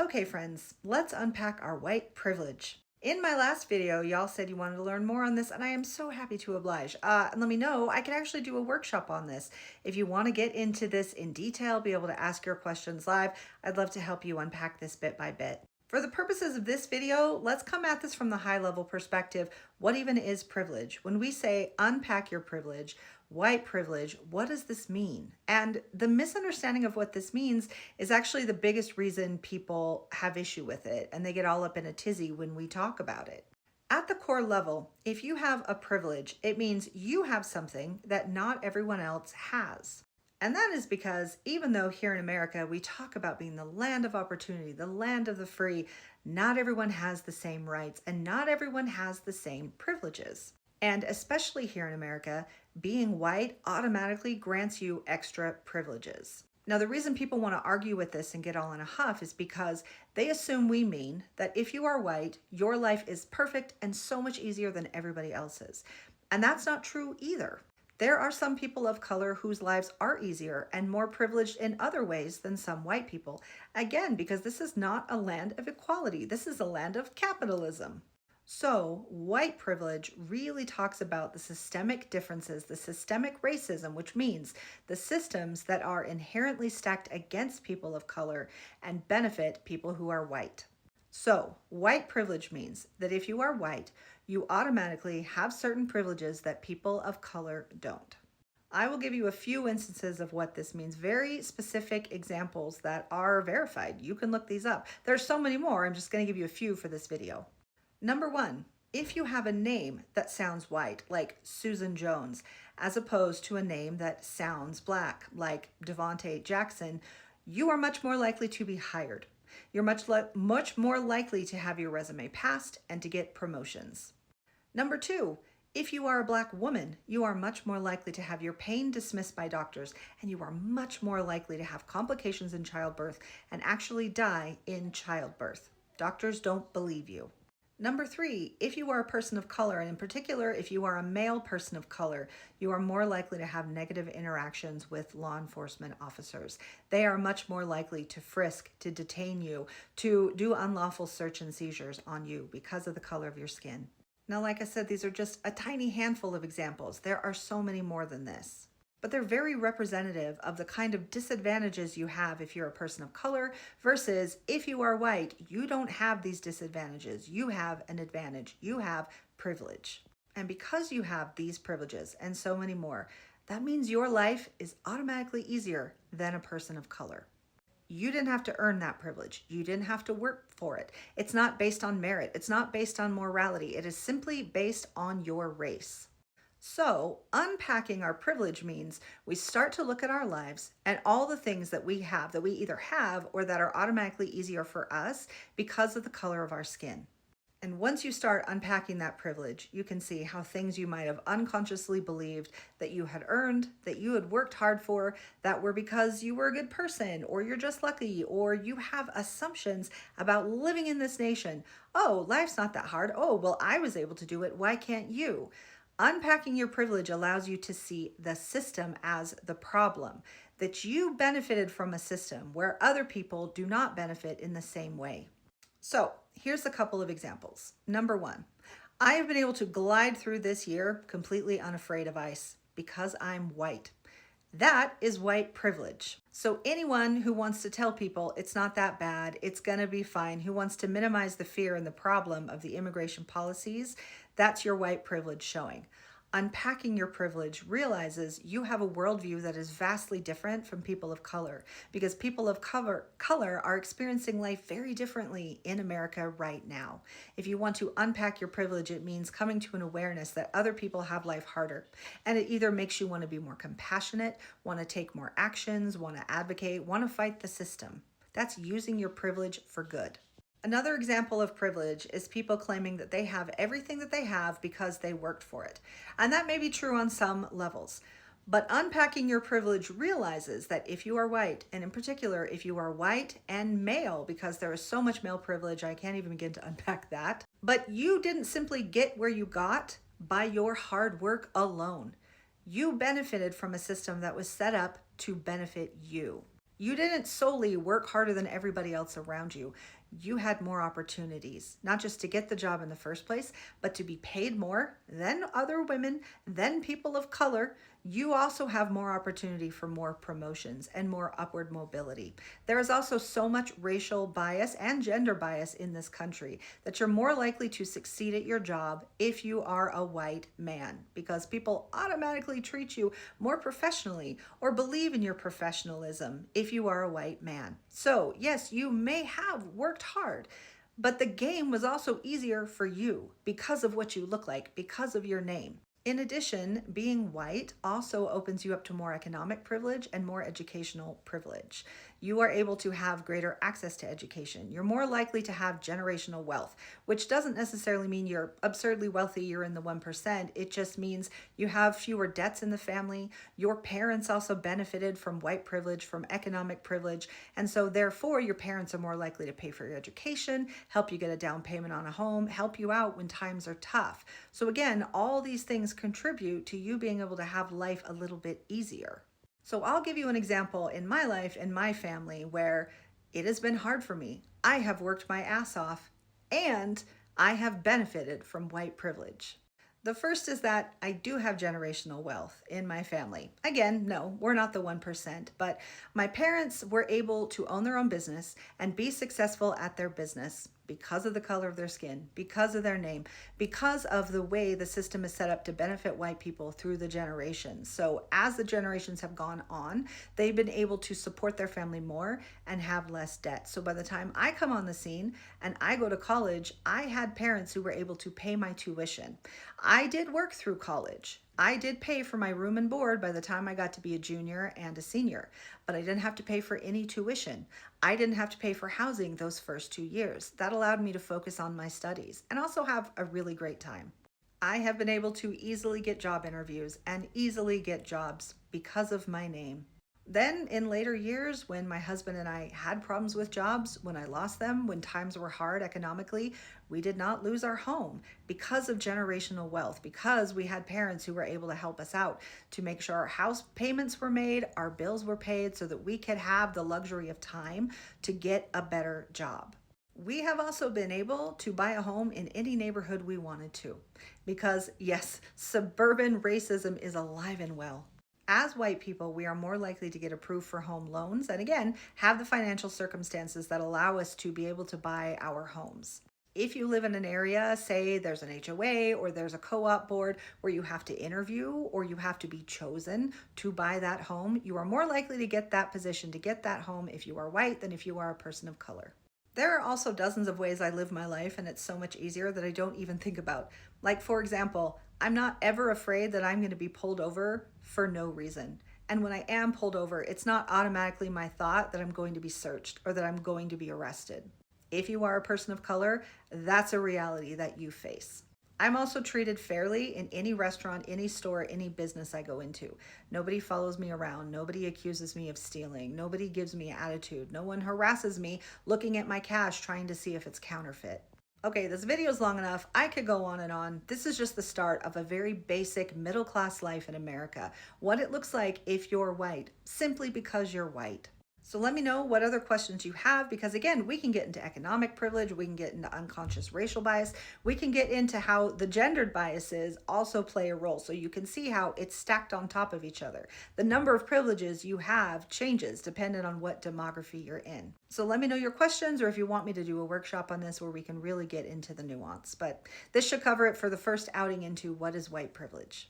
Okay, friends, let's unpack our white privilege. In my last video, y'all said you wanted to learn more on this, and I am so happy to oblige. And let me know, I can actually do a workshop on this. If you want to get into this in detail, be able to ask your questions live, I'd love to help you unpack this bit by bit. For the purposes of this video, let's come at this from the high level perspective. What even is privilege? When we say unpack your privilege, white privilege, what does this mean? And the misunderstanding of what this means is actually the biggest reason people have issue with it, and they get all up in a tizzy when we talk about it. At the core level, if you have a privilege, it means you have something that not everyone else has. And that is because even though here in America we talk about being the land of opportunity, the land of the free, not everyone has the same rights and not everyone has the same privileges. And especially here in America, being white automatically grants you extra privileges. Now, the reason people want to argue with this and get all in a huff is because they assume we mean that if you are white, your life is perfect and so much easier than everybody else's. And that's not true either. There are some people of color whose lives are easier and more privileged in other ways than some white people. Again, because this is not a land of equality. This is a land of capitalism. So white privilege really talks about the systemic differences, the systemic racism, which means the systems that are inherently stacked against people of color and benefit people who are white. So white privilege means that if you are white, you automatically have certain privileges that people of color don't. I will give you a few instances of what this means, very specific examples that are verified. You can look these up. There's so many more. I'm just going to give you a few for this video. Number one, if you have a name that sounds white, like Susan Jones, as opposed to a name that sounds black, like Devonte Jackson, you are much more likely to be hired. You're much more likely to have your resume passed and to get promotions. Number two, if you are a Black woman, you are much more likely to have your pain dismissed by doctors, and you are much more likely to have complications in childbirth and actually die in childbirth. Doctors don't believe you. Number three, if you are a person of color, and in particular, if you are a male person of color, you are more likely to have negative interactions with law enforcement officers. They are much more likely to frisk, to detain you, to do unlawful search and seizures on you because of the color of your skin. Now, like I said, these are just a tiny handful of examples. There are so many more than this. But they're very representative of the kind of disadvantages you have if you're a person of color versus if you are white, you don't have these disadvantages. You have an advantage. You have privilege. And because you have these privileges and so many more, that means your life is automatically easier than a person of color. You didn't have to earn that privilege. You didn't have to work for it. It's not based on merit. It's not based on morality. It is simply based on your race. So unpacking our privilege means we start to look at our lives and all the things that we have that we either have or that are automatically easier for us because of the color of our skin. And once you start unpacking that privilege, you can see how things you might have unconsciously believed that you had earned, that you had worked hard for, that were because you were a good person, or you're just lucky, or you have assumptions about living in this nation. Oh, life's not that hard. Oh, well, I was able to do it. Why can't you? Unpacking your privilege allows you to see the system as the problem, that you benefited from a system where other people do not benefit in the same way. So here's a couple of examples. Number one, I have been able to glide through this year completely unafraid of ice because I'm white. That is white privilege. So anyone who wants to tell people it's not that bad, it's gonna be fine, who wants to minimize the fear and the problem of the immigration policies, that's your white privilege showing. Unpacking your privilege realizes you have a worldview that is vastly different from people of color because people of color are experiencing life very differently in America right now. If you want to unpack your privilege, it means coming to an awareness that other people have life harder. And it either makes you want to be more compassionate, want to take more actions, want to advocate, want to fight the system. That's using your privilege for good. Another example of privilege is people claiming that they have everything that they have because they worked for it. And that may be true on some levels. But unpacking your privilege realizes that if you are white, and in particular, if you are white and male, because there is so much male privilege, I can't even begin to unpack that. But you didn't simply get where you got by your hard work alone. You benefited from a system that was set up to benefit you. You didn't solely work harder than everybody else around you. You had more opportunities, not just to get the job in the first place, but to be paid more than other women, than people of color. You also have more opportunity for more promotions and more upward mobility. There is also so much racial bias and gender bias in this country that you're more likely to succeed at your job if you are a white man, because people automatically treat you more professionally or believe in your professionalism if you are a white man. So, yes, you may have worked hard, but the game was also easier for you because of what you look like, because of your name. In addition, being white also opens you up to more economic privilege and more educational privilege. You are able to have greater access to education. You're more likely to have generational wealth, which doesn't necessarily mean you're absurdly wealthy, you're in the 1%. It just means you have fewer debts in the family. Your parents also benefited from white privilege, from economic privilege. And so therefore, your parents are more likely to pay for your education, help you get a down payment on a home, help you out when times are tough. So again, all these things contribute to you being able to have life a little bit easier. So I'll give you an example in my life and my family where it has been hard for me. I have worked my ass off and I have benefited from white privilege. The first is that I do have generational wealth in my family. Again, no, we're not the 1%, but my parents were able to own their own business and be successful at their business because of the color of their skin, because of their name, because of the way the system is set up to benefit white people through the generations. So as the generations have gone on, they've been able to support their family more and have less debt. So by the time I come on the scene and I go to college, I had parents who were able to pay my tuition. I did work through college. I did pay for my room and board by the time I got to be a junior and a senior, but I didn't have to pay for any tuition. I didn't have to pay for housing those first 2 years. That allowed me to focus on my studies and also have a really great time. I have been able to easily get job interviews and easily get jobs because of my name. Then in later years, when my husband and I had problems with jobs, when I lost them, when times were hard economically, we did not lose our home because of generational wealth, because we had parents who were able to help us out to make sure our house payments were made, our bills were paid, so that we could have the luxury of time to get a better job. We have also been able to buy a home in any neighborhood we wanted to, because yes, suburban racism is alive and well. As white people, we are more likely to get approved for home loans and again, have the financial circumstances that allow us to be able to buy our homes. If you live in an area, say there's an HOA or there's a co-op board where you have to interview or you have to be chosen to buy that home, you are more likely to get that position, to get that home if you are white than if you are a person of color. There are also dozens of ways I live my life, and it's so much easier that I don't even think about. Like, for example, I'm not ever afraid that I'm going to be pulled over for no reason. And when I am pulled over, it's not automatically my thought that I'm going to be searched or that I'm going to be arrested. If you are a person of color, that's a reality that you face. I'm also treated fairly in any restaurant, any store, any business I go into. Nobody follows me around. Nobody accuses me of stealing. Nobody gives me attitude. No one harasses me looking at my cash trying to see if it's counterfeit. Okay, this video is long enough. I could go on and on. This is just the start of a very basic middle-class life in America. What it looks like if you're white, simply because you're white. So let me know what other questions you have, because again, we can get into economic privilege, we can get into unconscious racial bias, we can get into how the gendered biases also play a role. So you can see how it's stacked on top of each other. The number of privileges you have changes depending on what demography you're in. So let me know your questions, or if you want me to do a workshop on this where we can really get into the nuance. But this should cover it for the first outing into what is white privilege.